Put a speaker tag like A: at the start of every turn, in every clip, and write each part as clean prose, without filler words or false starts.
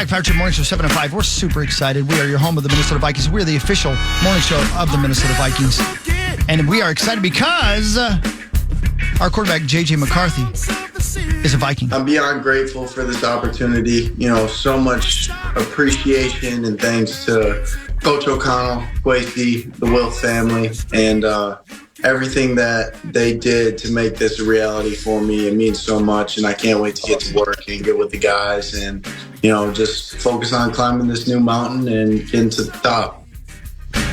A: Patrick Morning Show 7 to 5. We're super excited. We are your home of the Minnesota Vikings. We're the official morning show of the Minnesota Vikings. And we are excited because our quarterback, J.J. McCarthy, is a Viking.
B: I'm beyond grateful for this opportunity. So much appreciation and thanks to Coach O'Connell, Kwesi, the Wilf family, and everything that they did to make this a reality for me. It means so much, and I can't wait to get to work and get with the guys and, just focus on climbing this new mountain and getting to the top.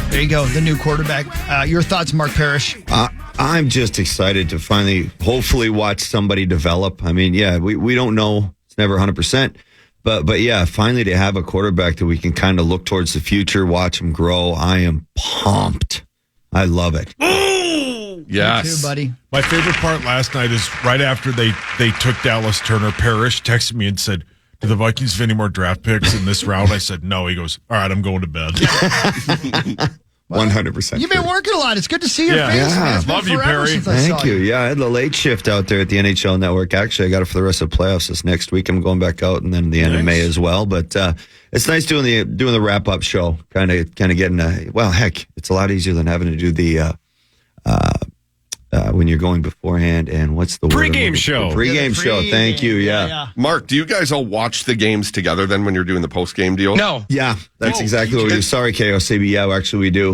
A: There you go, the new quarterback. Your thoughts, Mark Parrish?
C: I'm just excited to finally, hopefully, watch somebody develop. I mean, we don't know. It's never 100%. But yeah, finally to have a quarterback that we can kind of look towards the future, watch him grow. I am pumped. I love it.
D: Yes.
A: Me too, buddy.
D: My favorite part last night is right after they took Dallas Turner, Parrish texted me and said, do the Vikings have any more draft picks in this round? I said, no. He goes, all right, I'm going to bed.
C: 100%.
A: You've been working a lot. It's good to see your face, man. It's been
D: Love you,
A: forever
D: Perry.
A: since I saw
C: Thank you. Yeah, I had the late shift out there at the NHL Network. Actually, I got it for the rest of the playoffs this next week. I'm going back out and then the end of May as well. But it's nice doing the wrap up show. Kind of getting heck, it's a lot easier than having to do the when you're going beforehand. And what's the
E: pregame show?
C: Pregame show. Thank you. Yeah.
F: Mark, do you guys all watch the games together then when you're doing the post-game deal?
E: No.
C: Yeah, that's exactly what we do. Sorry, KOCB. Yeah, actually we do.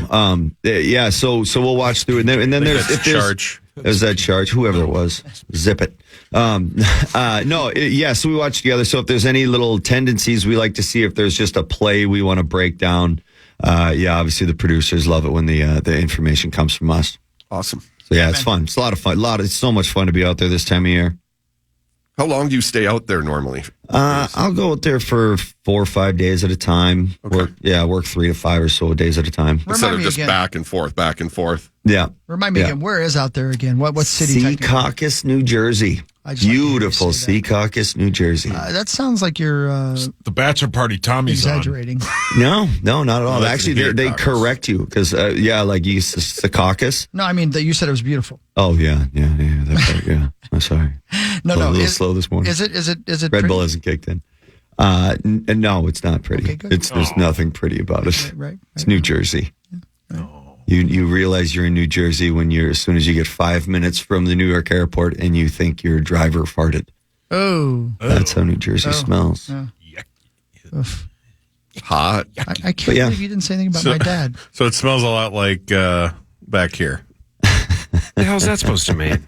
C: So we'll watch through it. And then there's that charge, whoever it was, zip it. So we watch together. So if there's any little tendencies, we like to see if there's just a play we want to break down. Obviously the producers love it when the information comes from us.
F: Awesome.
C: So yeah, it's fun. It's a lot of fun. It's so much fun to be out there this time of year.
F: How long do you stay out there normally?
C: I'll go out there for 4 or 5 days at a time.
F: Okay.
C: Work 3 to 5 or so days at a time.
F: Instead of just back and forth.
C: Yeah.
A: Remind me again, where is out there again? What city?
C: Secaucus, New Jersey. Beautiful Secaucus, New Jersey.
A: That sounds like you're
D: the bachelor party Tommy's
A: exaggerating.
C: No, not at all. Actually, they correct you because, like you said, Secaucus.
A: No, I mean, you said it was beautiful.
C: Oh, yeah. That part, yeah. I'm sorry.
A: No.
C: A little slow this morning.
A: Is it
C: Red Bull hasn't kicked in. No, it's not pretty.
A: Okay, good.
C: There's nothing pretty about it.
A: Right.
C: It's New Jersey.
A: Right.
C: You realize you're in New Jersey when as soon as you get 5 minutes from the New York airport and you think your driver farted.
A: Oh.
C: That's how New Jersey smells.
A: Yeah.
F: Hot.
A: I can't believe you didn't say anything about my dad.
D: So it smells a lot like back here.
E: The hell's that supposed to mean?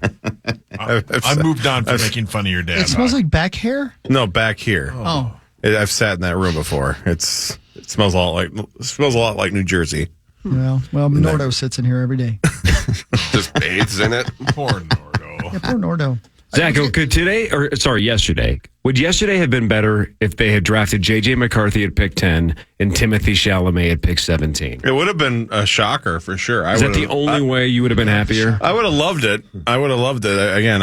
D: I moved on from making fun of your dad.
A: It smells like back hair?
D: No, back here.
A: Oh.
D: I've sat in that room before. It smells a lot like New Jersey.
A: Well, Nordo sits in here every day.
F: Just bathes in it.
D: Poor Nordo.
A: Yeah, poor Nordo.
E: Zach, yesterday, would yesterday have been better if they had drafted J.J. McCarthy at pick 10 and Timothy Chalamet at pick 17?
D: It would have been a shocker for sure.
E: Is that the only way you would have been happier?
D: I would have loved it. Again,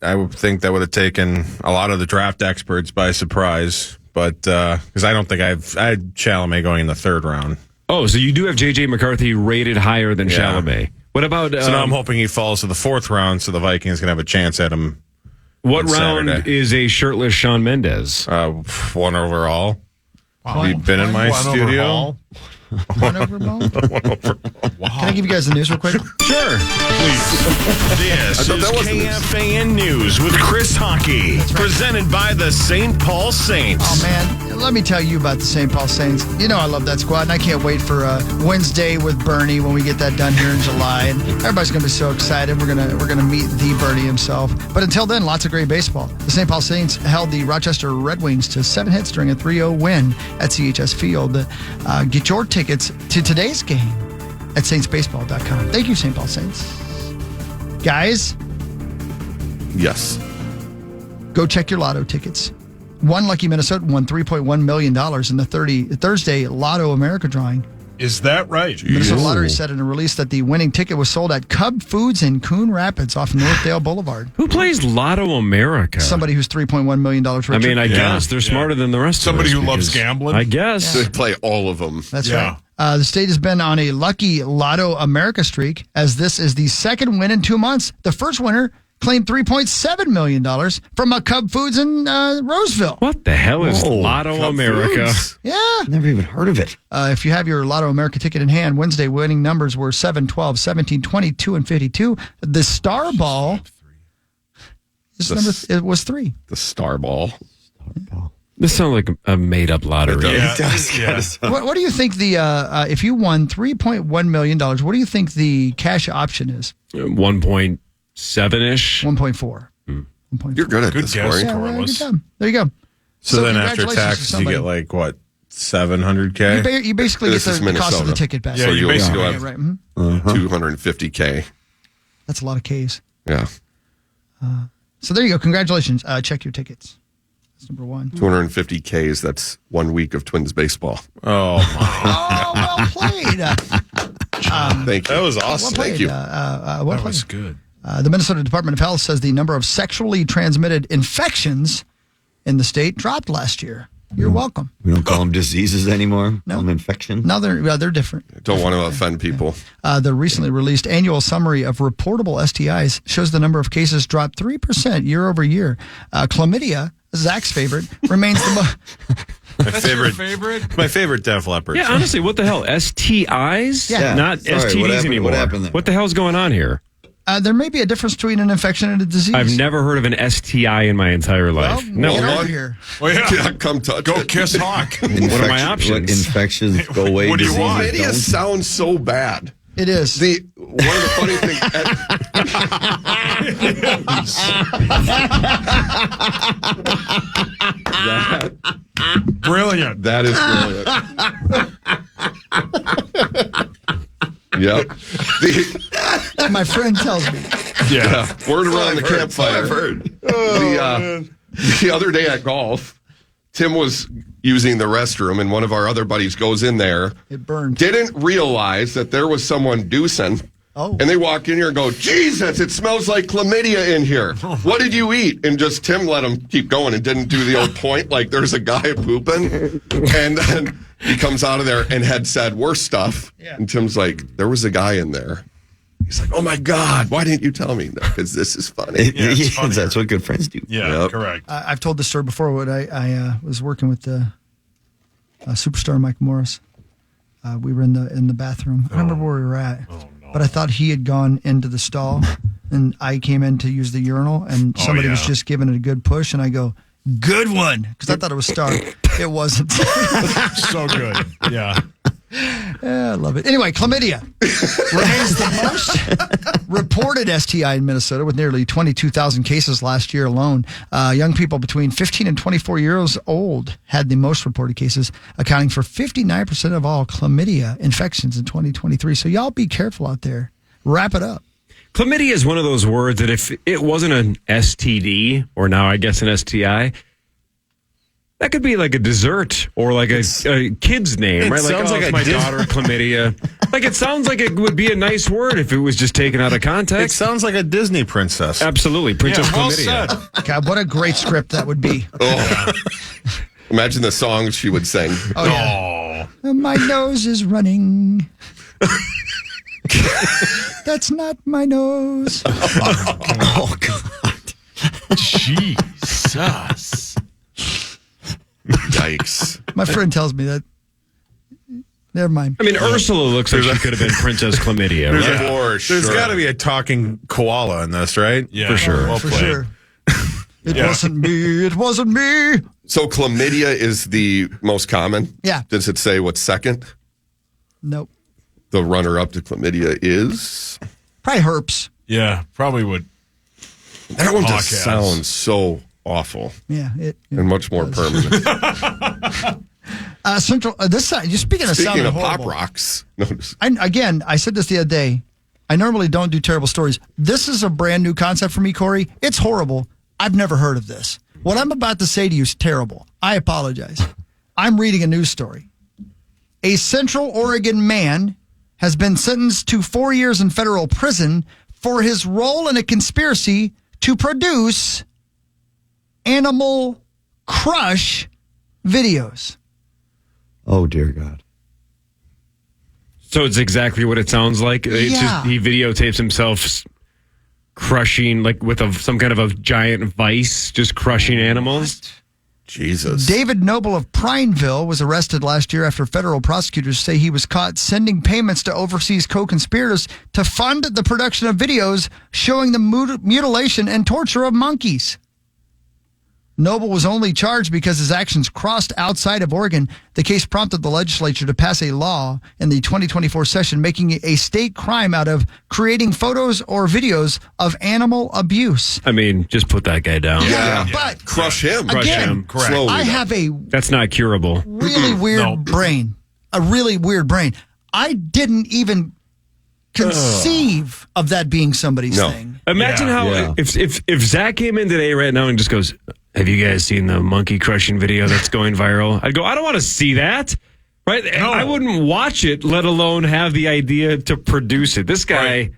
D: I would think that would have taken a lot of the draft experts by surprise, but because I don't think I had Chalamet going in the third round.
E: Oh, so you do have J.J. McCarthy rated higher than Chalamet. What about...
D: so now I'm hoping he falls to the fourth round so the Vikings can have a chance at him.
E: What round is a shirtless Shawn Mendes?
D: 1 overall. Wow. Have you been in my studio?
A: 1 overall?
D: 1 overall. Wow.
A: Can I give you guys the news real quick?
D: Sure. Please.
G: This is KFAN News with Chris Hockey. Right. Presented by the St. Paul Saints.
A: Oh, man. Let me tell you about the St. Paul Saints. You know I love that squad, and I can't wait for Wednesday with Bernie when we get that done here in July. And everybody's going to be so excited. We're gonna meet the Bernie himself. But until then, lots of great baseball. The St. Paul Saints held the Rochester Red Wings to 7 hits during a 3-0 win at CHS Field. Get your tickets to today's game at saintsbaseball.com. Thank you, St. Paul Saints. Guys?
F: Yes.
A: Go check your lotto tickets. One lucky Minnesotan won $3.1 million in the Thursday Lotto America drawing.
D: Is that right?
A: Minnesota Lottery said in a release that the winning ticket was sold at Cub Foods in Coon Rapids off Northdale Boulevard.
E: Who plays Lotto America?
A: Somebody who's $3.1 million richer.
E: I mean, I guess they're smarter than the rest of us.
D: Somebody who loves gambling?
E: I guess.
F: They play all of them.
A: That's right. The state has been on a lucky Lotto America streak, as this is the second win in 2 months. The first winner claimed $3.7 million from Cub Foods in Roseville.
E: What the hell is Lotto
F: Cub
E: America?
F: Foods.
A: Yeah.
C: Never even heard of it.
A: If you have your Lotto America ticket in hand, Wednesday winning numbers were 7, 12, 17, 22, and 52. The Star Ball, it was 3.
F: The Star Ball.
E: This sounds like a made-up lottery.
C: It does. Yeah.
A: What do you think if you won $3.1 million, what do you think the cash option is?
E: 1.7-ish.
A: 1.4. 1.4.
F: You're good at this,
H: guess.
F: Corey.
A: Yeah, good job. There you go.
D: So then after
A: congratulations to
D: taxes, you
A: somebody.
D: get like, what, $700K?
A: You basically get
F: This is
A: the cost of the
F: Minnesota.
A: ticket back.
H: Yeah,
F: So
H: you
F: you'll
H: basically
A: Yeah,
F: have
A: right.
F: 250K.
A: That's a lot of Ks.
F: Yeah.
A: So there you go. Congratulations. Check your tickets. That's number 1.
F: 250Ks. That's 1 week of Twins baseball.
D: Oh, my.
A: Oh, well played.
F: Thank you.
D: That was
A: Well
D: awesome.
A: played.
F: Thank you.
A: Well
H: That
A: played.
H: was good.
A: The Minnesota Department of Health says the number of sexually transmitted infections in the state dropped last year. You're welcome.
C: We don't call them diseases anymore.
A: No.
C: Call them infections.
A: Now they're different.
F: Don't want to offend people.
A: The recently released annual summary of reportable STIs shows the number of cases dropped 3% year over year. Chlamydia, Zach's favorite, remains the most.
D: My favorite Def Leppard.
E: Yeah, honestly, what the hell? STIs?
A: Yeah.
E: Not
C: Sorry,
E: STDs
C: what happened-
E: anymore.
C: what happened there?
E: What the hell's going on here?
A: There may be a difference between an infection and a disease.
E: I've never heard of an STI in my entire life.
A: Well,
E: No.
A: get
F: Well,
A: over
F: one-
A: here.
H: Well, yeah.
F: Yeah, come touch
H: Go
F: it.
H: kiss Hawk.
E: What are my options?
C: What infections go away?
H: What do you
C: diseases
H: want?
F: Chlamydia
C: don't?
F: sounds so bad.
A: It is.
F: One of the funny things.
H: Brilliant.
F: That is brilliant. Yep.
A: My friend tells me.
H: Yeah.
F: Word around the campfire.
C: I've heard.
F: The other day at golf, Tim was using the restroom, and one of our other buddies goes in there.
A: It burned.
F: Didn't realize that there was someone deucing.
A: Oh.
F: And they walk in here and go, Jesus, it smells like chlamydia in here. What did you eat? And just Tim let him keep going and didn't do the old point, like there's a guy pooping. And then he comes out of there and had said worse stuff.
A: Yeah.
F: And Tim's like, there was a guy in there. He's like, oh my God, why didn't you tell me? Because this is funny.
H: Yeah, it's funnier.
C: That's what good friends do.
H: Yeah,
F: Yep.
H: correct.
A: I've told this story before. When I was working with the superstar Mike Morris. We were in the bathroom. I don't remember where we were at. But I thought he had gone into the stall, and I came in to use the urinal, and somebody was just giving it a good push, and I go, good one, because I thought it was Stark. It wasn't.
H: So good. Yeah.
A: Yeah, I love it. Anyway, chlamydia remains the most reported STI in Minnesota, with nearly 22,000 cases last year alone. Young people between 15 and 24 years old had the most reported cases, accounting for 59% of all chlamydia infections in 2023. So y'all be careful out there. Wrap it up.
E: Chlamydia is one of those words that if it wasn't an STD, or now I guess an STI, that could be like a dessert or like a kid's name, right? Like,
D: sounds like
E: it's
D: a
E: my
D: dis-
E: daughter, chlamydia. Like, it sounds like it would be a nice word if it was just taken out of
D: It
E: context.
D: sounds like a Disney princess.
E: Absolutely. Princess
H: Yeah, well
E: Chlamydia.
H: said.
A: God, what a great script that would be.
F: Oh. Imagine the songs she would sing.
A: Oh, yeah. My nose is running. That's not my nose.
C: Oh, God.
H: Jesus.
F: Yikes.
A: My friend tells me that. Never mind.
E: I mean, Ursula looks like she could have been Princess Chlamydia,
D: There's,
E: right?
F: For
D: there's
F: sure.
D: got to be a talking koala in this, right?
H: Yeah.
E: For sure.
H: Well
A: For
H: played.
A: sure. It
H: Yeah.
A: wasn't me. It wasn't me.
F: So chlamydia is the most common?
A: Yeah.
F: Does it say what's second?
A: Nope.
F: The runner-up to chlamydia is?
A: Probably herpes.
H: Yeah, probably would.
F: That one just
H: Podcast.
F: sounds so awful
A: Yeah.
F: and much more permanent.
A: Central. This just speaking of
F: Speaking
A: sounding
F: of Pop
A: horrible.
F: Rocks. No, just-
A: I said this the other day. I normally don't do terrible stories. This is a brand new concept for me, Corey. It's horrible. I've never heard of this. What I'm about to say to you is terrible. I apologize. I'm reading a news story. A Central Oregon man has been sentenced to 4 years in federal prison for his role in a conspiracy to produce Animal Crush videos.
C: Oh, dear God.
E: So it's exactly what it sounds like. It's
A: Yeah.
E: just he videotapes himself crushing, like with some kind of a giant vice, just crushing animals.
F: Jesus.
A: David Noble of Prineville was arrested last year after federal prosecutors say he was caught sending payments to overseas co-conspirators to fund the production of videos showing the mutilation and torture of monkeys. Noble was only charged because his actions crossed outside of Oregon. The case prompted the legislature to pass a law in the 2024 session making it a state crime out of creating photos or videos of animal abuse.
E: I mean, just put that guy down.
F: Yeah.
A: But
F: Crush him.
A: again,
H: Correct.
F: Slowly.
A: I have a
E: That's not curable.
A: really weird brain. A really weird brain. I didn't even conceive of that being somebody's thing.
E: Imagine how if Zach came in today right now and just goes, "Have you guys seen the monkey crushing video that's going viral?" I'd go, "I don't want to see that." Right?
H: No.
E: I wouldn't watch it, let alone have the idea to produce it. This guy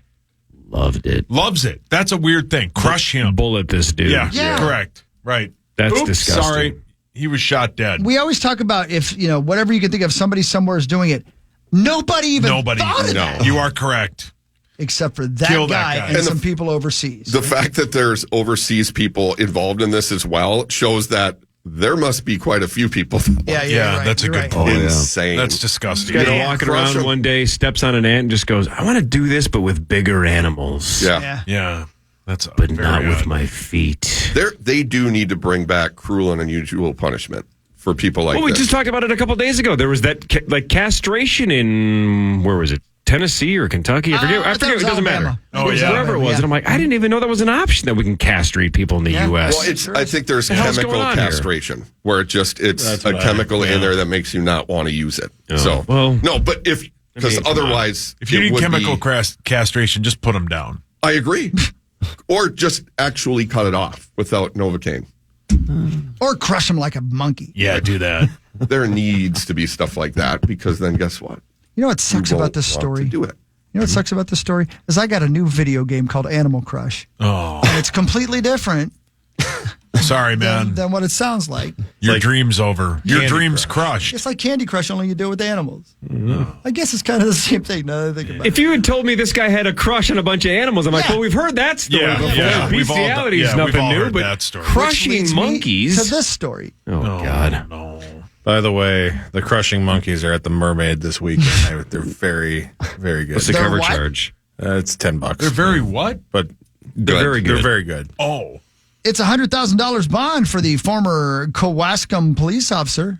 E: loved it.
H: Loves it. That's a weird thing. Crush him.
E: Bullet this dude.
H: Yeah.
A: Yeah.
H: Correct. Right.
E: That's
H: Oops,
E: disgusting.
H: Sorry. He was shot dead.
A: We always talk about if, whatever you can think of, somebody somewhere is doing it. Nobody thought of that.
H: You are correct.
A: Except for that
H: Kill
A: guy,
H: that guy.
A: and
F: And
A: some people overseas.
F: The fact that there's overseas people involved in this as well shows that there must be quite a few people.
A: yeah,
H: Yeah,
A: right,
H: that's a
A: you're
H: good
A: right.
H: point.
F: Insane.
H: That's disgusting.
E: Guy
F: Yeah.
E: walking
F: Crush
E: around
F: him.
E: one day, steps on an ant and just goes, "I want to do this, but with bigger animals.
F: Yeah.
H: Yeah. That's
E: But
H: very
E: not with
H: odd.
E: my feet."
F: They do need to bring back cruel and unusual punishment for people like
E: Well, we
F: this.
E: just talked about it a couple days ago. There was that castration in, where was it? Tennessee or Kentucky? I forget.
A: I thought it was
E: It doesn't matter.
A: Alabama.
H: Oh, yeah.
E: Wherever it was.
A: Yeah.
E: And I'm like, I didn't even know that was an option that we can castrate people in the U.S.
F: Well, I think there's
E: The hell's
F: chemical
E: going on here?
F: castration where it's
D: That's
F: a
D: what
F: chemical
D: yeah.
F: in there that makes you not want to use it.
E: Oh,
F: So,
E: well,
F: no, but because
E: come on.
F: otherwise,
H: If you
F: it
H: need
F: would
H: chemical
F: be-
H: castration, just put him down.
F: I agree. Or just actually cut it off without Novocaine.
A: Or crush him like a monkey.
H: Yeah, do that.
F: There needs to be stuff like that because then guess what?
A: You know what sucks
F: You
A: about
F: won't
A: this
F: want
A: story?
F: to do it.
A: You know what sucks about this story? Is I got a new video game called Animal Crush.
H: Oh,
A: And it's completely different
H: sorry, man.
A: than what it sounds like.
H: Your dream's over. Your
D: Candy
H: dream's
D: Crush.
H: crushed.
A: It's like Candy Crush, only you do it with animals. I guess it's kind of the same thing now that I think about it.
E: if you had told me this guy had a crush on a bunch of animals, I'm like,
A: Yeah.
E: well, we've heard that story
H: Yeah,
E: before.
H: yeah. We've all done-
E: Bestiality is
H: yeah, we've
E: nothing
H: all
E: new,
H: heard
E: but
H: that story.
A: Which
E: crushing
A: leads me
E: monkeys.
A: to this story.
E: Oh, God.
H: No.
D: By the way, the crushing monkeys are at the Mermaid this weekend. They're very, very good.
E: What's the
A: They're
E: cover
A: what?
E: charge?
D: It's $10.
H: They're very what?
D: but
E: They're very good.
D: They're very good.
H: Oh.
A: It's a $100,000 bond for the former Kewaskum police officer,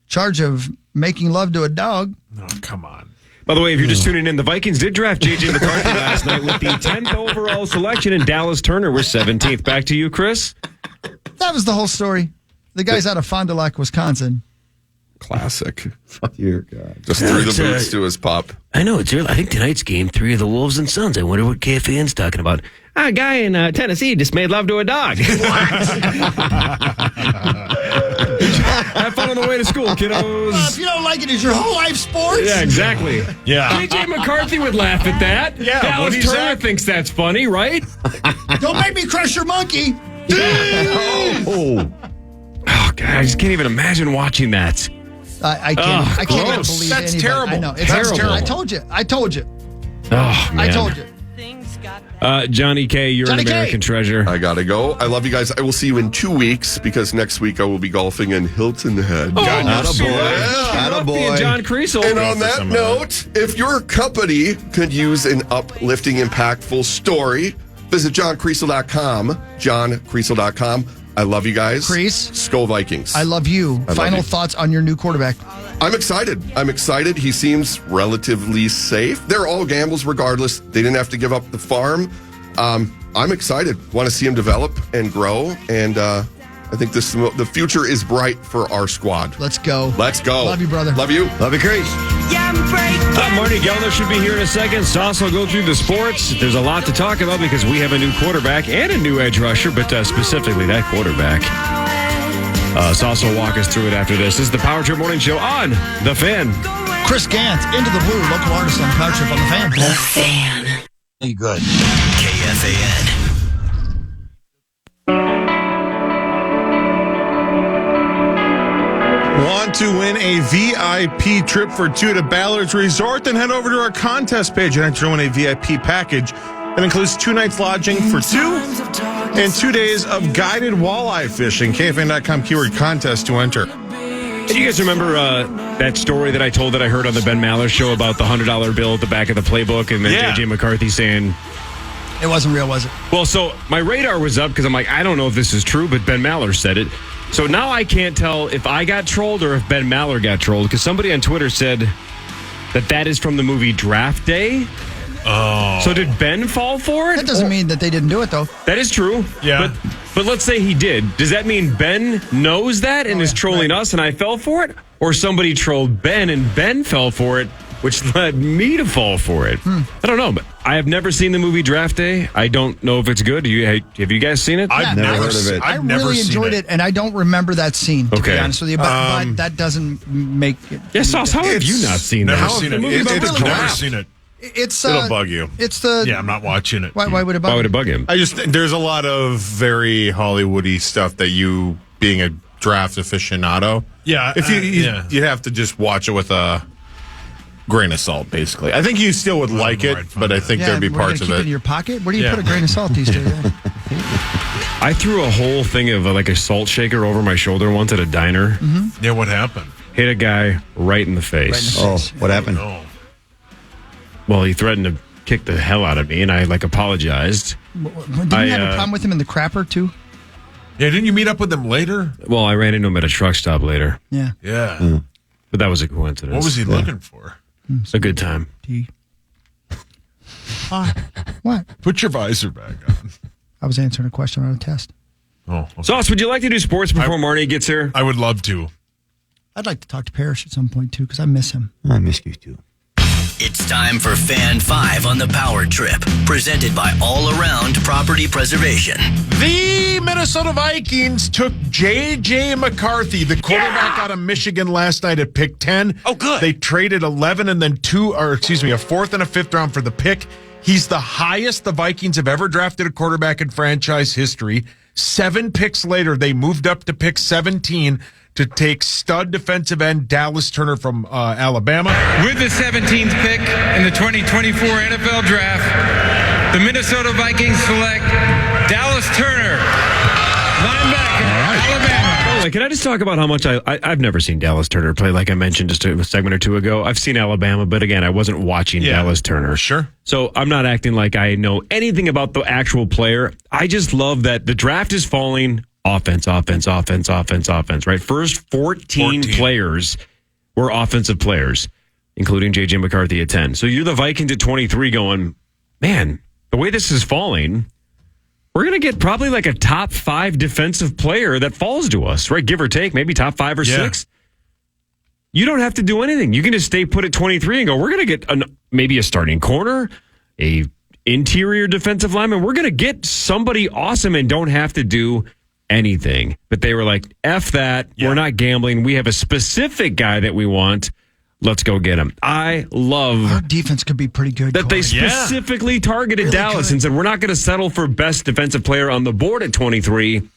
A: charge of making love to a dog.
H: Oh, come on.
E: By the way, if you're just tuning in, the Vikings did draft J.J. McCarthy last night with the 10th overall selection, and Dallas Turner was 17th. Back to you, Chris.
A: That was the whole story. The guy's out of Fond du Lac, Wisconsin.
F: Classic.
C: Dear God.
F: Just threw the boots to his pup.
I: I know it's early. I think tonight's game 3 of the Wolves and Suns. I wonder what KFAN's talking about.
E: A guy in Tennessee just made love to a dog. Have fun on the way to school, kiddos.
A: If you don't like it, is your whole life sports?
E: Yeah, exactly.
H: Yeah.
E: J.J. McCarthy would laugh at that.
H: Yeah,
E: Dallas
H: what'd he
E: Turner
H: say?
E: thinks that's funny, right?
A: Don't make me crush your monkey.
E: Oh, God, I just can't even imagine watching that.
A: I can't even
E: gross.
A: believe
H: That's
A: anybody.
H: terrible.
A: I know. It's
E: Terrible.
A: terrible. I told you.
E: Oh, man.
A: I told you.
E: Johnny K, you're
A: Johnny
E: an
A: K.
E: American treasure.
F: I gotta go. I love you guys. I will see you in 2 weeks because next week I will be golfing in Hilton Head.
H: God,
E: Attaboy.
F: Yeah.
E: Attaboy. John Creasel.
F: And on that note, if your company could use an uplifting, impactful story, visit johncreasel.com. johncreasel.com. I love you guys.
A: Crease.
F: Skol Vikings.
A: I love you.
F: love
A: Final
F: you.
A: thoughts on your new quarterback.
F: I'm excited. He seems relatively safe. They're all gambles regardless. They didn't have to give up the farm. I'm excited. Want to see him develop and grow. And I think the future is bright for our squad.
A: Let's go.
F: Let's go.
A: Love you, brother.
F: Love you.
C: Love you, Crease.
E: Marney Gellner should be here in a second. Sauce will go through the sports. There's a lot to talk about because we have a new quarterback and a new edge rusher, but specifically that quarterback. Sauce will walk us through it after this. This is the Power Trip Morning Show on The Fan.
A: Chris Gant, Into the Blue, local artist on Power Trip on the Fan.
I: The Fan.
C: Good.
I: KFAN.
J: Want to win a VIP trip for 2 to Ballard's Resort? Then head over to our contest page and enter to win a VIP package That includes 2 nights lodging for 2 and 2 days of guided walleye fishing. KFAN.com keyword contest to enter.
E: Do you guys remember that story that I told that I heard on the Ben Maller show about the $100 bill at the back of the playbook and then J.J. McCarthy saying...
A: It wasn't real, was it?
E: Well, so my radar was up because I'm like, I don't know if this is true, but Ben Maller said it. So now I can't tell if I got trolled or if Ben Maller got trolled because somebody on Twitter said that is from the movie Draft Day.
H: Oh.
E: So did Ben fall for it?
A: That doesn't mean that they didn't do it, though.
E: That is true.
H: Yeah.
E: But let's say he did. Does that mean Ben knows that and is trolling us and I fell for it? Or somebody trolled Ben and Ben fell for it, which led me to fall for it? I don't know, but I have never seen the movie Draft Day. I don't know if it's good. Have you guys seen it?
J: I've never heard of it.
A: I really enjoyed it, and I don't remember that scene, to be honest with you. But that doesn't make it.
E: Yeah, Sauce, how have you not seen that?
H: Never seen it. Never seen it.
A: It'll
H: bug you.
A: It's the...
H: Yeah, I'm not watching it.
A: Why would it bug
E: Why would it bug him?
J: There's a lot of very Hollywoody stuff that you, being a draft aficionado, you'd have to just watch it with a grain of salt, basically. I think you still would like it, but I think there'd be parts of
A: keep
J: it.
A: in your pocket? Where do you put a grain of salt these days?
E: I threw a whole thing of like a salt shaker over my shoulder once at a diner.
H: Mm-hmm. Yeah, what happened?
E: Hit a guy right in the face.
C: What happened?
H: Oh.
E: Well, he threatened to kick the hell out of me, and I apologized.
A: Didn't you have a problem with him in the crapper, too?
H: Yeah, didn't you meet up with him later?
E: Well, I ran into him at a truck stop later.
A: Yeah.
H: Yeah.
E: But that was a coincidence.
H: What was he looking for?
E: A good time.
A: What?
H: Put your visor back on.
A: I was answering a question on a test.
H: Oh. Okay.
E: Sauce, would you like to do sports before Marnie gets here?
H: I would love to.
A: I'd like to talk to Parrish at some point, too, because I miss him.
C: I miss you, too.
K: It's time for Fan 5 on the Power Trip, presented by All Around Property Preservation.
H: The Minnesota Vikings took J.J. McCarthy, the quarterback out of Michigan last night at pick 10.
K: Oh, good.
H: They traded 11 and then a fourth and a fifth round for the pick. He's the highest the Vikings have ever drafted a quarterback in franchise history. 7 picks later, they moved up to pick 17 to take stud defensive end Dallas Turner from Alabama.
L: With the 17th pick in the 2024 NFL Draft, the Minnesota Vikings select Dallas Turner, linebacker, Alabama.
E: Can I just talk about how much I've never seen Dallas Turner play, like I mentioned just a segment or two ago. I've seen Alabama, but again, I wasn't watching Dallas Turner.
H: Sure.
E: So I'm not acting like I know anything about the actual player. I just love that the draft is falling. Offense, right? First 14 players were offensive players, including J.J. McCarthy at 10. So you're the Vikings at 23 going, man, the way this is falling, we're going to get probably like a top 5 defensive player that falls to us, right? Give or take, maybe top 5 or 6. You don't have to do anything. You can just stay put at 23 and go, we're going to get maybe a starting corner, a interior defensive lineman. We're going to get somebody awesome and don't have to do anything. But they were like, F that. We're not gambling. We have a specific guy that we want. Let's go get him. I love
A: our defense could be pretty good.
E: That they specifically targeted really Dallas and said, we're not going to settle for best defensive player on the board at 23.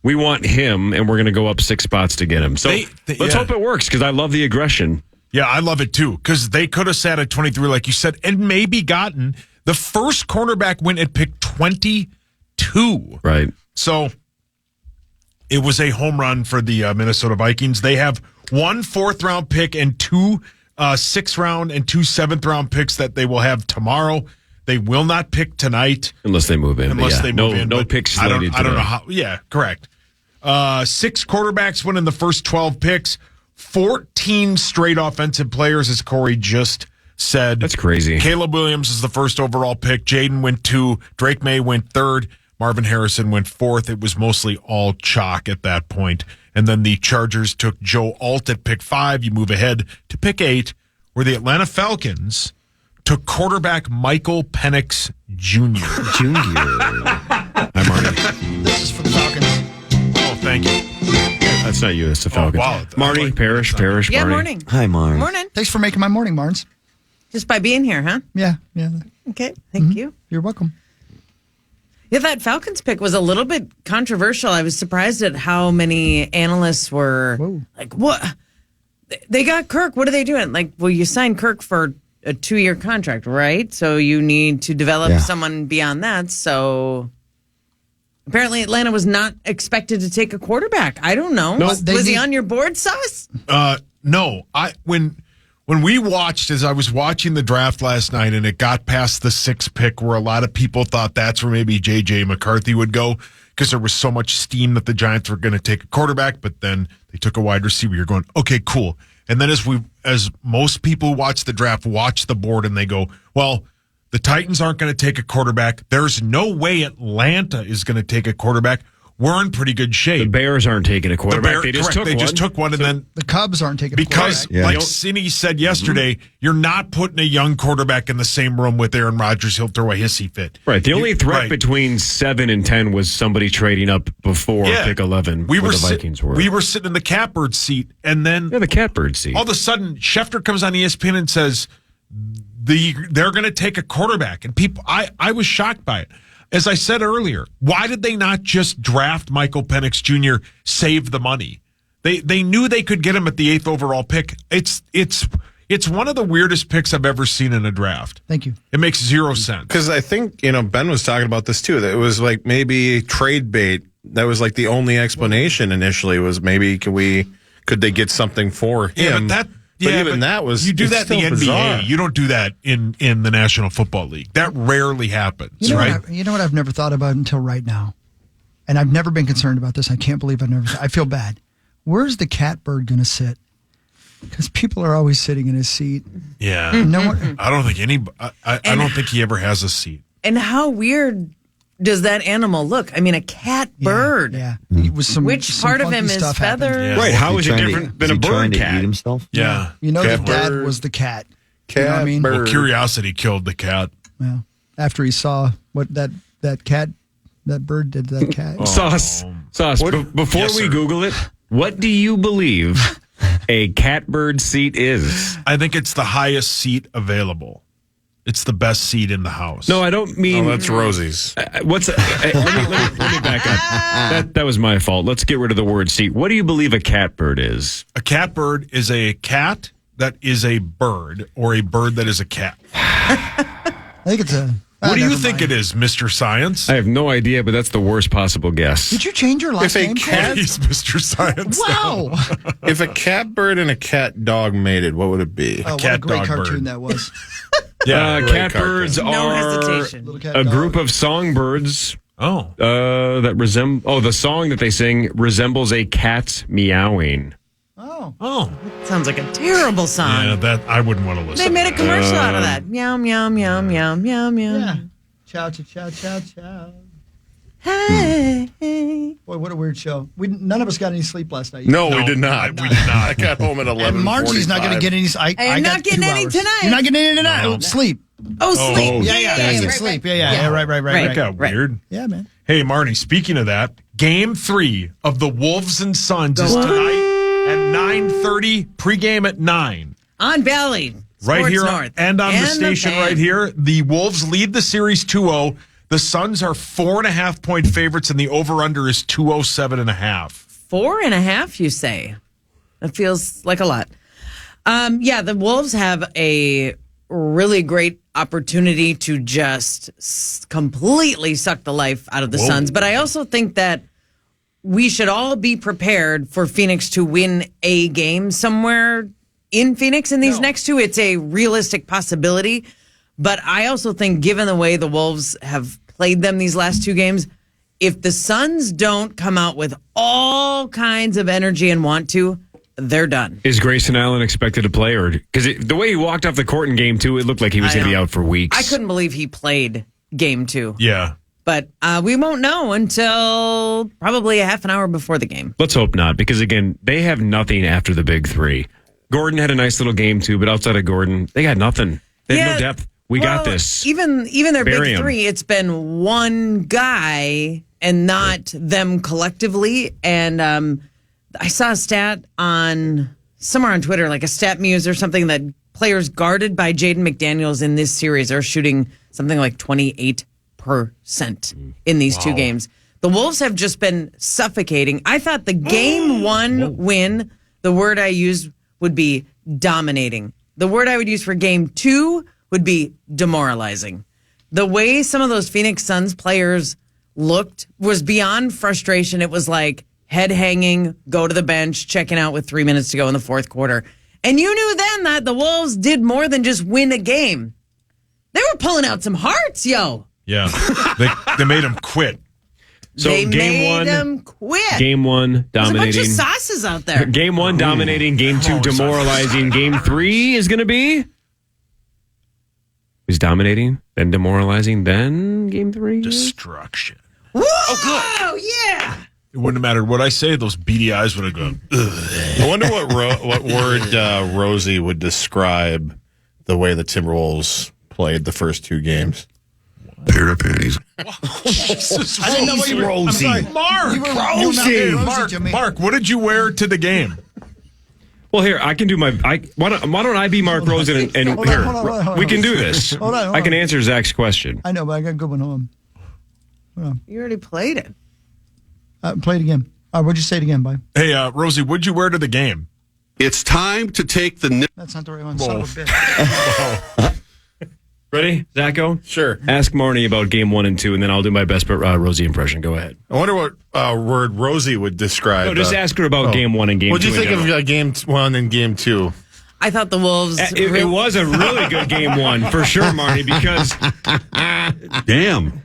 E: We want him, and we're going to go up 6 spots to get him. So let's hope it works, because I love the aggression.
H: Yeah, I love it too, because they could have sat at 23, like you said, and maybe gotten the first cornerback went at pick 22.
E: Right.
H: So it was a home run for the Minnesota Vikings. They have 1 4th-round pick and 2 6th-round and 2 7th-round picks that they will have tomorrow. They will not pick tonight.
E: Unless they move in.
H: Unless they move in.
E: No picks slated
H: I don't know how. Yeah, correct. 6 quarterbacks went in the first 12 picks. 14 straight offensive players, as Corey just said.
E: That's crazy.
H: Caleb Williams is the first overall pick. Jaden went 2. Drake May went 3rd. Marvin Harrison went 4th. It was mostly all chalk at that point. And then the Chargers took Joe Alt at pick 5. You move ahead to pick 8, where the Atlanta Falcons took quarterback Michael Penix Jr.
E: Hi, Marty.
A: This is for the Falcons.
H: Oh, thank you.
E: That's not you. It's the Falcons.
H: Oh, wow.
E: Marnie, Parrish.
M: Yeah,
E: Marnie.
M: morning.
C: Hi, Marn.
M: Morning.
A: Thanks for making my morning, Marnes.
M: Just by being here, huh?
A: Yeah.
M: Okay, thank you.
A: You're welcome.
M: Yeah, that Falcons pick was a little bit controversial. I was surprised at how many analysts were like, what? They got Kirk. What are they doing? Like, well, you signed Kirk for a 2-year contract, right? So you need to develop someone beyond that. So apparently Atlanta was not expected to take a quarterback. I don't know.
H: No,
M: was he on your board, Sauce?
H: No. When we watched, as I was watching the draft last night, and it got past the 6th pick, where a lot of people thought that's where maybe J.J. McCarthy would go, because there was so much steam that the Giants were going to take a quarterback, but then they took a wide receiver. You're going, okay, cool. And then as most people who watch the draft watch the board and they go, well, the Titans aren't going to take a quarterback. There's no way Atlanta is going to take a quarterback. We're in pretty good shape.
E: The Bears aren't taking a quarterback. They just
H: took one, and then
A: the Cubs aren't taking a
H: quarterback. Because, like Cindy said yesterday, you're not putting a young quarterback in the same room with Aaron Rodgers. He'll throw a hissy fit.
E: Right. The only threat between 7 and 10 was somebody trading up before pick 11. The Vikings were.
H: We were sitting in the catbird seat, and then
E: the catbird seat.
H: All of a sudden, Schefter comes on ESPN and says they're going to take a quarterback, and people, I was shocked by it. As I said earlier, why did they not just draft Michael Penix Jr., save the money? They knew they could get him at the 8th overall pick. It's one of the weirdest picks I've ever seen in a draft.
A: Thank you.
H: It makes zero sense.
D: Because I think, Ben was talking about this too, that it was like maybe trade bait. That was like the only explanation initially was maybe could they get something for him? That was,
H: you do that in the NBA.
D: Bizarre.
H: You don't do that in the National Football League. That rarely happens, right?
A: You know what I've never thought about until right now, and I've never been concerned about this. I can't believe I feel bad. Where's the catbird going to sit? Because people are always sitting in his seat.
H: Yeah.
A: No one.
H: I don't think I don't think he ever has a seat.
M: And how weird does that animal look? I mean, a catbird.
A: Yeah.
M: Which part of him is feathers?
E: Right. How is it different than a bird cat?
C: To eat himself?
H: Yeah.
A: You know, the dad was the cat. You know what I mean?
H: Well, curiosity killed the cat.
A: Well, after he saw what that bird did to that cat.
E: Sauce. Before we Google it, what do you believe a catbird seat is?
H: I think it's the highest seat available. It's the best seat in the house.
E: No, I don't mean.
D: Oh, that's Rosie's.
E: Let me back up. That was my fault. Let's get rid of the word seat. What do you believe a catbird is?
H: A catbird is a cat that is a bird, or a bird that is a cat.
A: I think it's a.
H: What do you think it is, Mr. Science?
E: I have no idea, but that's the worst possible guess.
A: Did you change your last name?
H: He's Mr. Science.
A: Wow.
D: If a catbird and a cat dog mated, what would it be?
A: Oh, what a great cartoon that was.
E: Catbirds are a group of songbirds. That resemble. The song that they sing resembles a cat's meowing.
M: Oh, sounds like a terrible song.
H: Yeah, that I wouldn't want to listen.
M: They made a commercial out of that. Meow, meow, meow, meow, meow, meow.
A: Yeah. Chow, chow, chow, chow.
M: Hey.
A: Boy, what a weird show. None of us got any sleep last night.
D: No, we did not. We did not. I got home at 11:45.
A: And Margie's not going to get any.
M: I'm not getting any tonight.
A: You're not getting any tonight.
M: No.
A: Sleep.
M: Sleep.
A: Yeah. Sleep. Yeah. Right.
H: That got weird.
A: Yeah, man.
H: Hey, Marnie, speaking of that, Game 3 of the Wolves and Suns is tonight at 9:30, pregame at 9.
M: On Valley.
H: Right here
M: North.
H: and on the station right here. The Wolves lead the series 2-0. The Suns are 4.5-point favorites, and the over-under is 207.5.
M: 4.5, you say? That feels like a lot. The Wolves have a really great opportunity to just completely suck the life out of the Suns. But I also think that we should all be prepared for Phoenix to win a game somewhere in Phoenix in these next two. It's a realistic possibility. But I also think, given the way the Wolves have played them these last two games, if the Suns don't come out with all kinds of energy and want to, they're done.
E: Is Grayson Allen expected to play? Because the way he walked off the court in game 2, it looked like he was going to be out for weeks.
M: I couldn't believe he played game 2.
H: Yeah.
M: But we won't know until probably a half an hour before the game.
E: Let's hope not, because, again, they have nothing after the big three. Gordon had a nice little game, too, but outside of Gordon, they got nothing. They have no depth. We got this.
M: Even their big three, it's been one guy and not them collectively. And I saw a stat somewhere on Twitter, like a stat muse or something, that players guarded by Jaden McDaniels in this series are shooting something like 28% in these two games. The Wolves have just been suffocating. I thought the game 1 win, the word I used would be dominating. The word I would use for game 2 would be demoralizing. The way some of those Phoenix Suns players looked was beyond frustration. It was like head hanging, go to the bench, checking out with 3 minutes to go in the fourth quarter. And you knew then that the Wolves did more than just win a game. They were pulling out some hearts, yo.
H: Yeah, they made them quit.
E: So
M: they
E: game
M: made
E: one,
M: them quit.
E: Game 1 dominating.
M: There's a bunch of sauces out there.
E: Game 1 dominating. Game 2 demoralizing. Game 3 is going to be. He's dominating, then demoralizing, then game 3.
H: Destruction.
M: Whoa! Oh, yeah.
H: It wouldn't have mattered what I say. Those beady eyes would have gone. Ugh.
D: I wonder what word Rosie would describe the way the Timberwolves played the first 2 games.
F: Pair of panties.
H: Jesus,
A: I didn't know what you were.
H: I'm sorry, Mark, what did you wear to the game?
E: Well, here, I can do my. Why don't I be Mark Rosen and
A: Hold
E: here
A: on.
E: we can do this.
A: Hold on.
E: I can answer Zach's question.
A: I know, but I got a good one. Hold on.
M: You already played it.
A: Play it again. What'd you say it again, Bob?
H: Hey, Rosie, what'd you wear to the game?
F: It's time to take the...
A: That's not the right one. Son of a bitch.
E: Ready, Zacho?
D: Sure.
E: Ask Marnie about game 1 and 2, and then I'll do my best Rosie impression. Go ahead.
D: I wonder what word Rosie would describe.
E: No, just ask her about game 1 and game 2.
D: What do you think of game 1 and game 2?
M: I thought the Wolves...
E: It was a really good game 1, for sure, Marnie, because...
F: Damn.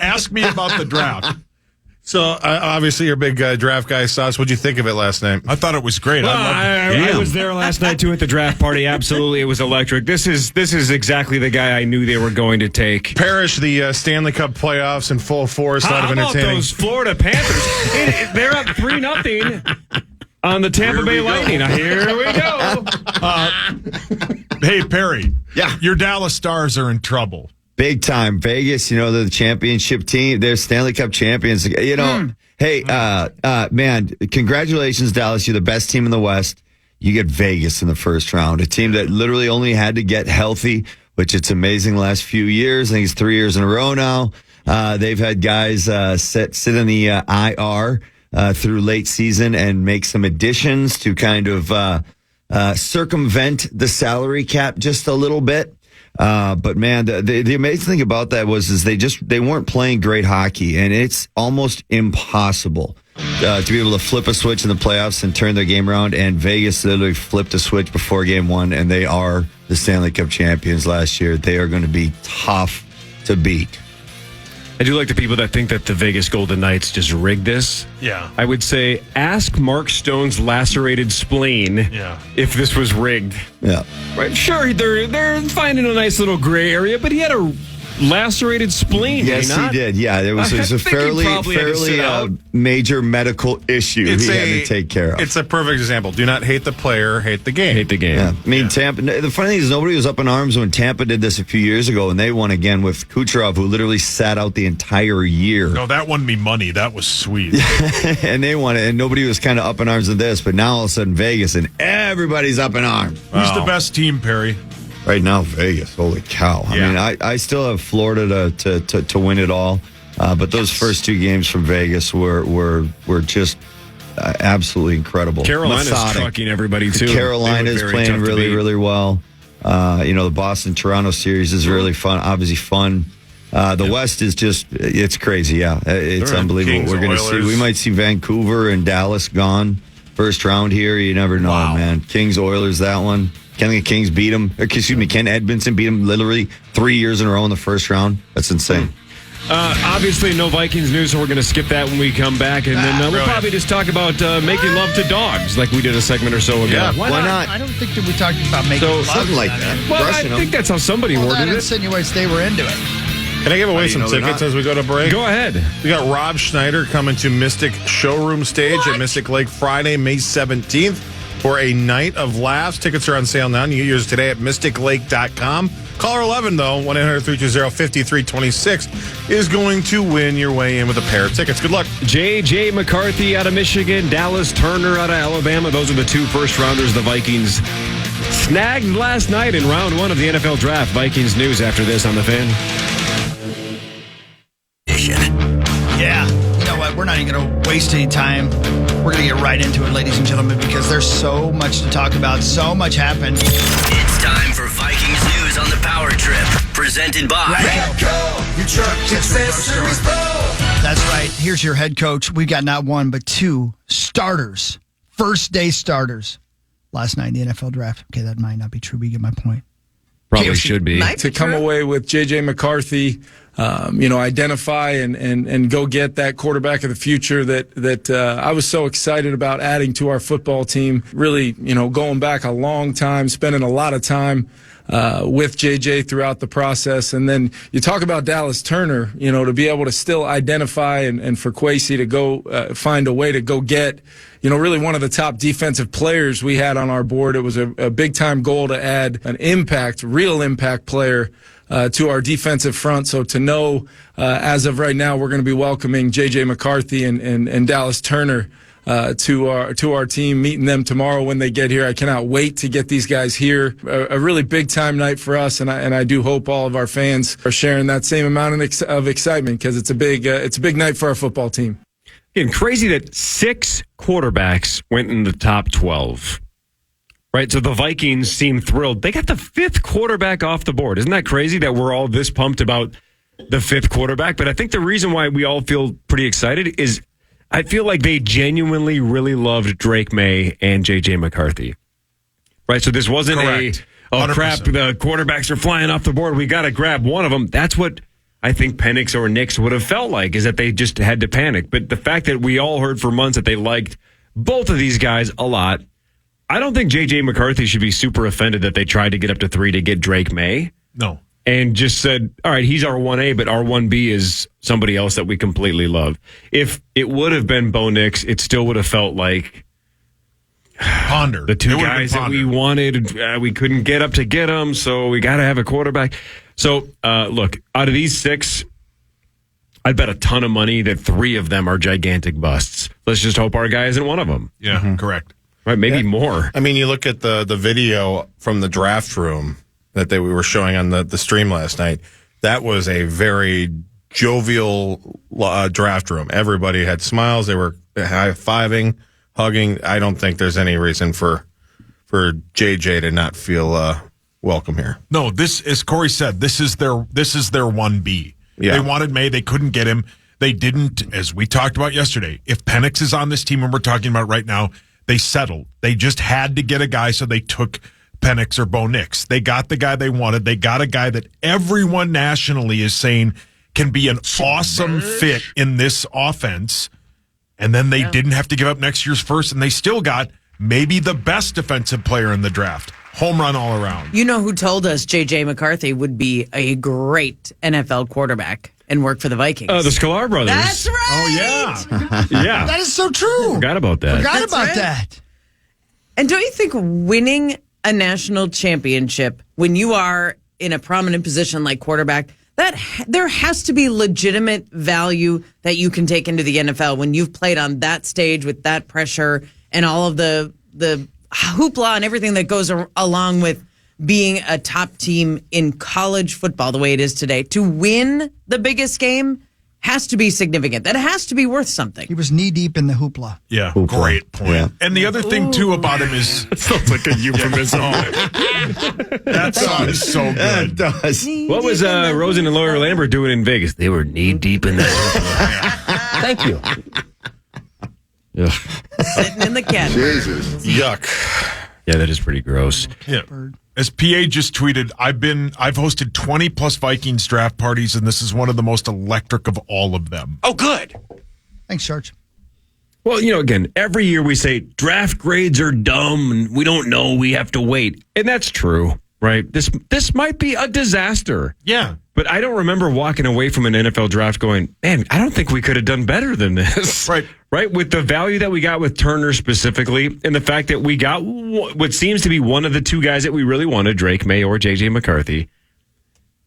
H: Ask me about the draft.
D: So, obviously, you're a big draft guy, Sauce. What'd you think of it last night?
H: I thought it was great.
E: Well, I was there last night, too, at the draft party. Absolutely, it was electric. This is exactly the guy I knew they were going to take.
D: Parrish, the Stanley Cup playoffs in full force. A lot of
E: about
D: entertaining.
E: those Florida Panthers? They're up 3-0 on the Tampa Bay Lightning. Here we go.
H: Hey, Perry.
C: Yeah.
H: Your Dallas Stars are in trouble.
C: Big time. Vegas, they're the championship team. They're Stanley Cup champions. Hey, man, congratulations, Dallas. You're the best team in the West. You get Vegas in the first round, a team that literally only had to get healthy, which it's amazing the last few years. I think it's 3 years in a row now. They've had guys sit in the IR through late season and make some additions to kind of circumvent the salary cap just a little bit. But man, the amazing thing about that was they weren't playing great hockey, and it's almost impossible to be able to flip a switch in the playoffs and turn their game around. And Vegas literally flipped a switch before game 1, and they are the Stanley Cup champions last year. They are going to be tough to beat.
E: I do like the people that think that the Vegas Golden Knights just rigged this.
H: Yeah.
E: I would say ask Mark Stone's lacerated spleen if this was rigged.
C: Yeah.
E: Right. Sure, they're finding a nice little gray area, but he had a lacerated spleen.
C: Yes, he did. Yeah, it was a fairly major medical issue he had to take care of.
D: It's a perfect example. Do not hate the player, hate the game.
E: Hate the game.
C: Yeah. I mean, Tampa. The funny thing is, nobody was up in arms when Tampa did this a few years ago, and they won again with Kucherov, who literally sat out the entire year.
H: No, that won me money. That was sweet.
C: And they won it, and nobody was kind of up in arms with this, but now all of a sudden Vegas, and everybody's up in arms.
H: Who's the best team, Perry?
C: Right now, Vegas. Holy cow! I mean, I still have Florida to win it all, but those first 2 games from Vegas were just absolutely incredible.
E: Carolina's trucking everybody too.
C: Carolina's playing really well. The Boston-Toronto series is really fun. Obviously fun. The West is it's crazy. Yeah, it's unbelievable.
D: Kings,
C: We're going to see. We might see Vancouver and Dallas gone first round here. You never know, man. Kings, Oilers, that one. Can the Kings beat them? Ken Edmondson beat them literally 3 years in a row in the first round. That's insane.
E: Obviously, no Vikings news, so we're going to skip that when we come back. And then we'll probably just talk about making love to dogs like we did a segment or so ago.
C: Yeah, why not?
A: I don't think that we talked about making love
C: something like that.
E: Well, I think that's how somebody worded
A: that
E: it.
A: insinuates they were into it.
D: Can I give away some tickets as we go to break?
E: Go ahead.
D: We got Rob Schneider coming to Mystic Showroom Stage at Mystic Lake Friday, May 17th. For a night of laughs. Tickets are on sale now, and you can get yours today at mysticlake.com. Caller 11, though, 1-800-320-5326, is going to win your way in with a pair of tickets. Good luck.
E: J.J. McCarthy out of Michigan, Dallas Turner out of Alabama. Those are the 2 first-rounders the Vikings snagged last night in round 1 of the NFL Draft. Vikings news after this on The Fan.
A: Yeah. You know what? We're not even going to waste any time. We're going to get right into it, ladies and gentlemen, because there's so much to talk about. So much happened.
K: It's Time for Vikings news on the Power Trip, presented by
A: That's right. Here's your head coach. We got not one, but two starters. First day starters. Last night in the NFL draft. Okay, that might not be true, but you get my point.
E: Probably should be.
N: To come away with J.J. McCarthy, identify and go get that quarterback of the future that I was so excited about adding to our football team. Really, going back a long time, spending a lot of time with JJ throughout the process. And then you talk about Dallas Turner, to be able to still identify and for Kwesi to go find a way to go get, really one of the top defensive players we had on our board. It was a big time goal to add an real impact player to our defensive front. So to know, as of right now, we're going to be welcoming JJ McCarthy and Dallas Turner to our team, meeting them tomorrow when they get here. I cannot wait to get these guys here. A really big time night for us, and I do hope all of our fans are sharing that same amount of excitement because it's a big night for our football team.
E: Again, crazy that 6 quarterbacks went in the top 12. Right, so the Vikings seem thrilled. They got the 5th quarterback off the board. Isn't that crazy that we're all this pumped about the 5th quarterback? But I think the reason why we all feel pretty excited is I feel like they genuinely really loved Drake May and J.J. McCarthy. Right, so this wasn't
H: Correct.
E: crap, the quarterbacks are flying off the board. We got to grab one of them. That's what I think Penix or Nix would have felt like, is that they just had to panic. But the fact that we all heard for months that they liked both of these guys a lot, I don't think J.J. McCarthy should be super offended that they tried to get up to 3 to get Drake May.
H: No.
E: And just said, all right, he's our 1A, but our 1B is somebody else that we completely love. If it would have been Bo Nix, it still would have felt like
H: Ponder.
E: The two guys that we wanted, we couldn't get up to get them, so we got to have a quarterback. So, look, out of these 6, I'd bet a ton of money that 3 of them are gigantic busts. Let's just hope our guy isn't one of them.
H: Yeah, correct.
E: Right, maybe more.
D: I mean, you look at the video from the draft room that we were showing on the stream last night. That was a very jovial draft room. Everybody had smiles. They were high-fiving, hugging. I don't think there's any reason for JJ to not feel welcome here.
H: No, this, as Corey said, this is their 1B.
D: Yeah.
H: They wanted May. They couldn't get him. They didn't, as we talked about yesterday. If Penix is on this team, and we're talking about right now, they settled. They just had to get a guy, so they took Penix or Bo Nix. They got the guy they wanted. They got a guy that everyone nationally is saying can be an awesome fit in this offense. And then they didn't have to give up next year's first, and they still got maybe the best defensive player in the draft. Home run all around.
M: You know who told us J.J. McCarthy would be a great NFL quarterback and work for the Vikings?
E: The Sklar brothers.
M: That's right.
H: Oh, yeah.
E: Yeah.
A: That is so true.
E: Forgot about that.
A: Forgot about that.
M: And don't you think winning a national championship when you are in a prominent position like quarterback, that there has to be legitimate value that you can take into the NFL when you've played on that stage with that pressure and all of the hoopla and everything that goes along with being a top team in college football the way it is today. To win the biggest game has to be significant. That has to be worth something.
A: He was knee deep in the hoopla.
H: Yeah, great point. Yeah. And the other thing, too, about him is...
E: That sounds like a euphemism.
H: That sounds so good.
C: It does.
E: What was Rosen and Lawyer Lambert doing in Vegas? They were knee deep in that. Thank you.
M: Sitting in the cat.
F: Jesus.
D: Yuck.
E: Yeah, that is pretty gross.
H: Yeah. As PA just tweeted, I've hosted 20 plus Vikings draft parties, and this is one of the most electric of all of them.
E: Oh, good.
A: Thanks, Church.
E: Well, again, every year we say draft grades are dumb and we don't know, we have to wait. And that's true, right? This might be a disaster.
H: Yeah.
E: But I don't remember walking away from an NFL draft going, man, I don't think we could have done better than this.
H: Right.
E: Right? With the value that we got with Turner specifically, and the fact that we got what seems to be one of the 2 guys that we really wanted, Drake May or J.J. McCarthy,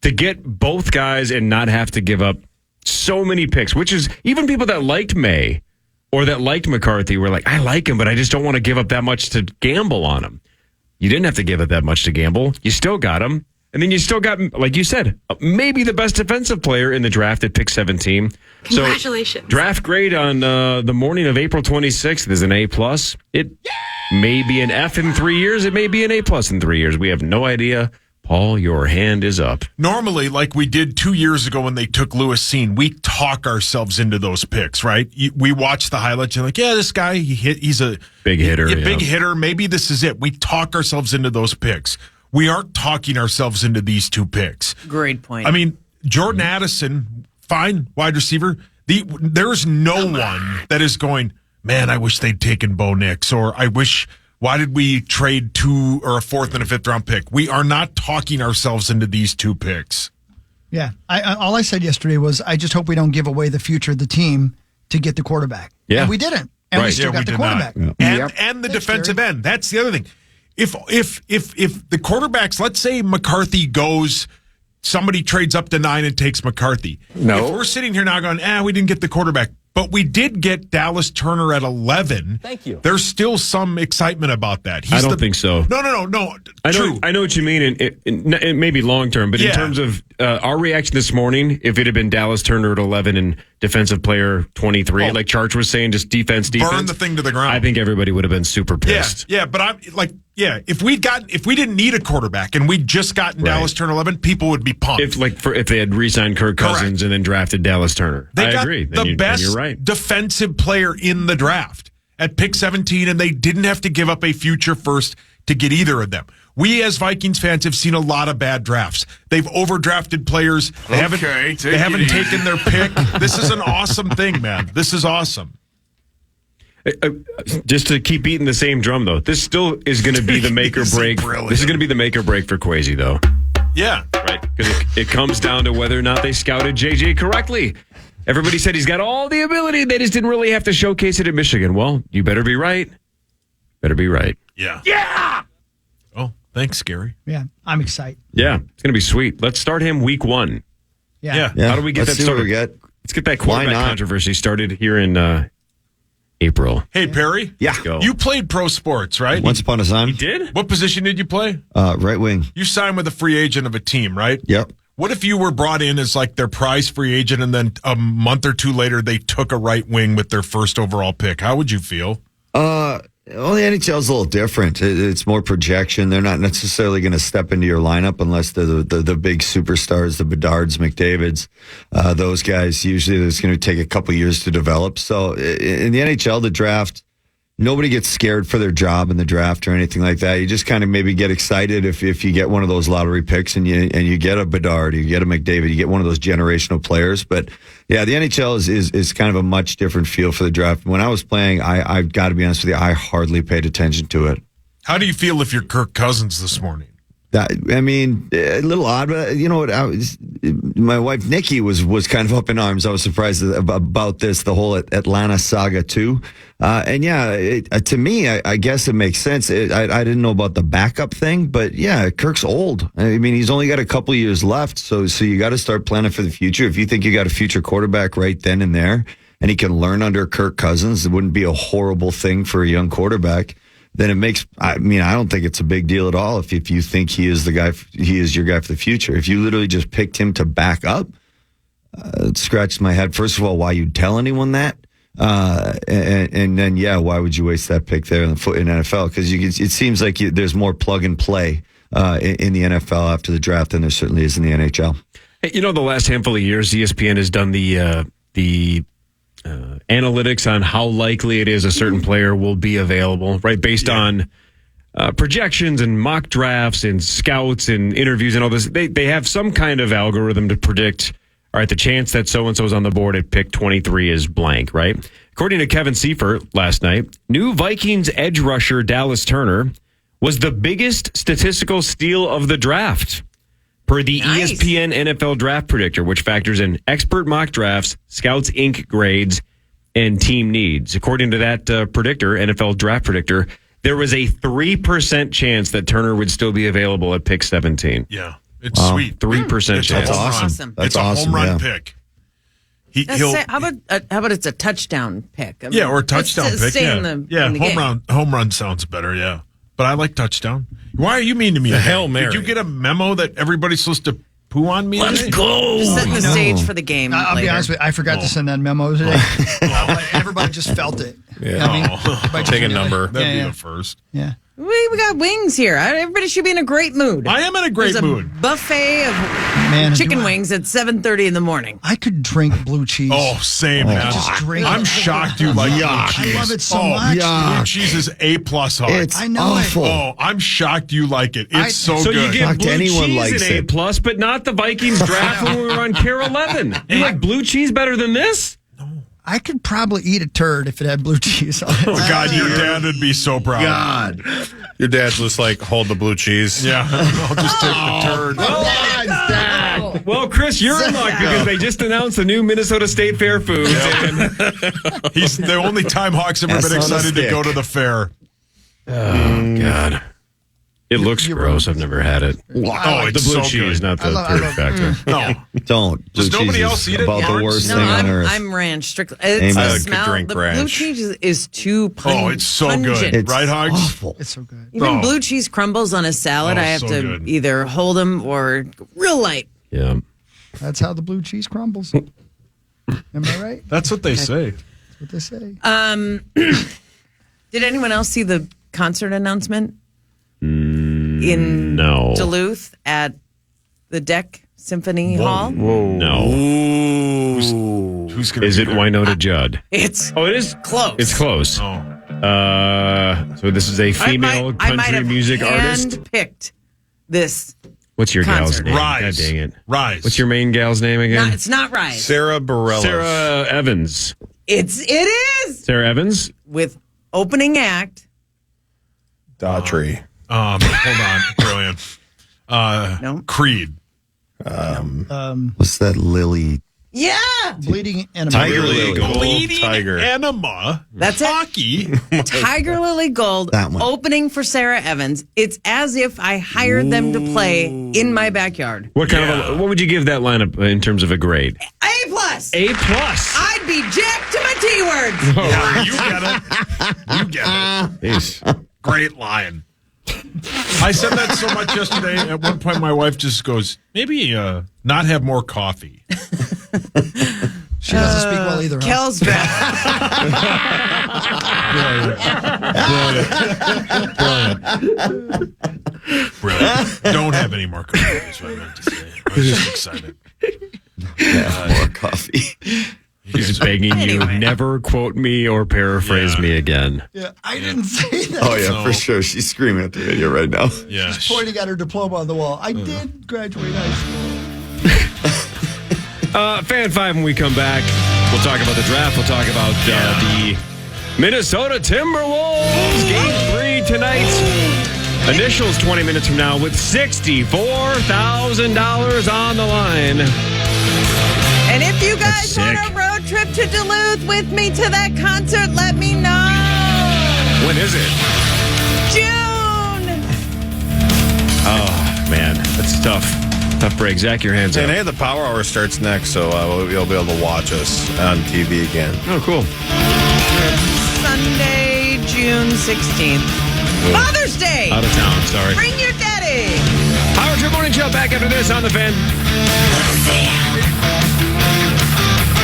E: to get both guys and not have to give up so many picks, which is even people that liked May or that liked McCarthy were like, I like him, but I just don't want to give up that much to gamble on him. You didn't have to give up that much to gamble. You still got him. And then you still got, like you said, maybe the best defensive player in the draft at pick 17.
O: Congratulations.
E: So draft grade on the morning of April 26th is an A+. may be an F in 3 years. It may be an A+ in 3 years. We have no idea. Paul, your hand is up.
H: Normally, like we did 2 years ago when they took Lewis Seen, we talk ourselves into those picks, right? We watch the highlights. You're like, yeah, this guy, he's a
E: big hitter.
H: Big hitter. Maybe this is it. We talk ourselves into those picks. We aren't talking ourselves into these 2 picks.
M: Great point.
H: I mean, Jordan Addison, fine, wide receiver. There's no one that is going, man, I wish they'd taken Bo Nix, or I wish... Why did we trade 2 or a 4th and a 5th round pick? We are not talking ourselves into these 2 picks.
A: Yeah. All I said yesterday was, I just hope we don't give away the future of the team to get the quarterback.
E: Yeah.
A: And we didn't. And we still got the quarterback.
H: And the defensive end. That's the other thing. If the quarterbacks, let's say McCarthy goes, somebody trades up to 9 and takes McCarthy.
N: No.
H: If we're sitting here now going, we didn't get the quarterback. But we did get Dallas Turner at 11.
I: Thank you.
H: There's still some excitement about that.
E: I don't think so.
H: No.
E: I know what you mean. It may be long term, but in terms of our reaction this morning, if it had been Dallas Turner at 11 and defensive player 23, like Charge was saying, just defense.
H: Burn the thing to the ground.
E: I think everybody would have been super pissed.
H: Yeah, but I'm like, if we didn't need a quarterback and we'd just gotten Dallas Turner 11, people would be pumped.
E: If they had re-signed Kirk Cousins and then drafted Dallas Turner, I agree.
H: The best defensive player in the draft at pick 17, and they didn't have to give up a future first to get either of them. We as Vikings fans have seen a lot of bad drafts. They've overdrafted players. They haven't taken their pick. This is an awesome thing, man. This is awesome.
E: Just to keep beating the same drum, though, this still is going to be the make or break. This is going to be the make or break for Kwesi, though.
H: Yeah.
E: Right. Because it comes down to whether or not they scouted JJ correctly. Everybody said he's got all the ability. They just didn't really have to showcase it at Michigan. Well, you better be right. Better be right.
H: Yeah. Yeah. Oh, thanks, Gary.
A: Yeah, I'm excited.
E: Yeah, it's going to be sweet. Let's start him week 1.
A: Yeah.
E: How do we get that started? Let's get that quarterback controversy started here in April.
H: Hey, Perry.
C: Yeah.
E: Let's go.
H: You played pro sports, right?
C: Once upon a time.
E: You did?
H: What position did you play?
C: Right wing.
H: You signed with a free agent of a team, right?
C: Yep.
H: What if you were brought in as like their prize free agent and then a month or 2 later they took a right wing with their first overall pick? How would you feel?
C: Well, the NHL is a little different. It's more projection. They're not necessarily going to step into your lineup unless they're the big superstars, the Bedards, McDavids. Those guys, usually it's going to take a couple years to develop. So in the NHL, the draft, nobody gets scared for their job in the draft or anything like that. You just kind of maybe get excited if you get one of those lottery picks and you get a Bedard, you get a McDavid, you get one of those generational players. But yeah, the NHL is kind of a much different feel for the draft. When I was playing, I've got to be honest with you, I hardly paid attention to it.
H: How do you feel if you're Kirk Cousins this morning?
C: I mean, a little odd, but you know what? My wife Nikki was kind of up in arms. I was surprised about this, the whole Atlanta saga too. And yeah, to me, I guess it makes sense. I didn't know about the backup thing, but yeah, Kirk's old. I mean, he's only got a couple years left, so you got to start planning for the future. If you think you got a future quarterback right then and there, and he can learn under Kirk Cousins, it wouldn't be a horrible thing for a young quarterback. Then it makes, I mean, I don't think it's a big deal at all if you think he is your guy for the future. If you literally just picked him to back up, it scratched my head. First of all, why you'd tell anyone that? And then, why would you waste that pick there in NFL? Because it seems like there's more plug and play in the NFL after the draft than there certainly is in the NHL.
E: Hey, the last handful of years, ESPN has done the analytics on how likely it is a certain player will be available, right? Based on projections and mock drafts and scouts and interviews and all this. They have some kind of algorithm to predict, all right, the chance that so-and-so is on the board at pick 23 is blank, right? According to Kevin Seifert last night, new Vikings edge rusher Dallas Turner was the biggest statistical steal of the draft per the ESPN NFL Draft Predictor, which factors in expert mock drafts, Scouts Inc. grades, and team needs. According to that predictor, NFL Draft Predictor, there was a 3% chance that Turner would still be available at pick 17.
H: Yeah, it's sweet.
E: 3% chance.
C: That's awesome.
H: It's a home run pick.
M: How about it's a touchdown pick? I
H: mean, or a touchdown pick.
M: In the
H: home run sounds better. Yeah, but I like touchdown. Why are you mean to me?
D: The Hail Mary.
H: Did you get a memo that everybody's supposed to poo on me.
I: Let's go.
M: Just setting the stage for the game.
A: I'll be honest with you, I forgot to send that memo today. But everybody just felt it.
D: Yeah.
A: I mean,
D: Take a number.
H: That'd be the first.
A: Yeah.
M: We got wings here. Everybody should be in a great mood.
H: I am in a great
M: There's
H: mood.
M: A buffet of chicken wings at 7:30 in the morning.
A: I could drink blue cheese.
H: Oh, same, man.
A: Just drink
H: I'm
A: it.
H: shocked you like blue cheese.
A: I love it so much.
H: Blue cheese is A+ hard.
C: It's
A: I know
C: awful.
H: Oh, I'm shocked you like it. It's so
E: So
H: good.
E: you get
C: Shocked
E: blue
C: anyone
E: cheese
C: likes
E: an
C: it.
E: A+, but not the Vikings draft when we were on Care 11. You like blue cheese better than this?
A: I could probably eat a turd if it had blue cheese on it.
H: Oh, God, your dad would be so proud.
D: God. Your dad's just like, hold the blue cheese.
H: Yeah, I'll just take the turd.
E: Well, Chris, you're in luck because they just announced the new Minnesota State Fair foods.
H: He's the only time Hawk's ever been excited to go to the fair.
E: Oh, God. It looks gross. I've never had it.
H: Oh,
E: the
H: it's
E: blue
H: so
E: cheese,
H: good.
E: not the turd factor.
H: No.
C: Don't.
H: Does
C: Blue
H: nobody
C: cheese
H: else
C: is
H: eat it,
C: about the
H: Lawrence?
C: worst
M: No,
C: thing on earth.
M: I'm ranch. Strictly, it's
C: Amen.
M: the
C: I
M: smell.
D: could drink
M: The blue
D: ranch.
M: cheese is too pungent.
H: Oh, it's so good.
C: It's
H: Right, Hogs?
C: awful.
A: It's so good.
M: Even
H: Oh.
M: blue cheese crumbles on a salad,
H: Oh,
M: I have
H: so
M: to
H: good.
M: either hold them or real light.
E: Yeah.
A: That's how the blue cheese crumbles. Am I right?
H: That's what they say.
A: That's what they say.
M: Did anyone else see the concert announcement in
E: No.
M: Duluth at the Deck Symphony Hall?
E: No.
H: Who's gonna
E: Is
H: be
E: it
H: there?
E: Wynonna Judd?
M: It's
E: Oh, it is
M: close.
E: It's close.
H: Oh.
E: So this is a female
M: I might
E: country
M: have
E: music artist.
M: handpicked this.
E: What's your gal's
M: concert.
E: name?
H: Rise.
E: God dang it.
H: Rise.
E: What's your main gal's name again?
M: No, it's not Rise.
D: Sarah Bareilles.
E: Sarah Evans.
M: It is
E: Sarah Evans?
M: with opening act.
D: Daughtry.
H: Hold on. Brilliant.
M: No.
H: Creed.
C: What's that Lily?
M: Yeah,
A: Bleeding enema.
C: Tiger Lily.
H: Bleeding
D: Tiger.
H: Enema.
M: That's it.
H: Hockey.
M: Tiger Lily Gold
C: That one.
M: opening for Sarah Evans. It's as if I hired them to play in my backyard.
E: What kind of what would you give that lineup in terms of a grade?
M: A+.
E: A+.
M: I'd be jacked to my T-words.
H: Yeah, you get it. You get it.
E: Jeez.
H: Great line. I said that so much yesterday. At one point, my wife just goes, maybe not have more coffee.
A: She doesn't speak well either. Huh?
M: Kel's back.
H: Brilliant. Don't have any more coffee, is what I meant to say. I was just excited.
C: More coffee.
E: He's begging you, never quote me or paraphrase me again.
A: Yeah, I didn't say that.
C: Oh, yeah, for sure. She's screaming at the radio right now.
H: Yeah.
A: She's pointing at her diploma on the wall. I did graduate high school.
E: Fan 5 when we come back. We'll talk about the draft. We'll talk about the Minnesota Timberwolves. Game 3 tonight. Initials 20 minutes from now with $64,000 on the line.
M: And if you guys want a road trip to Duluth with me to that concert, let me know.
E: When is it?
M: June.
E: Oh, man. That's tough. Tough break. Zach, your hands
D: And
E: up.
D: hey, the Power Hour starts next, so you'll be able to watch us on TV again.
E: Oh, cool.
M: Sunday, June 16th. Father's Day.
E: Out of town, sorry.
M: Bring your daddy.
E: Power Trip Morning Show back after this on The Fan.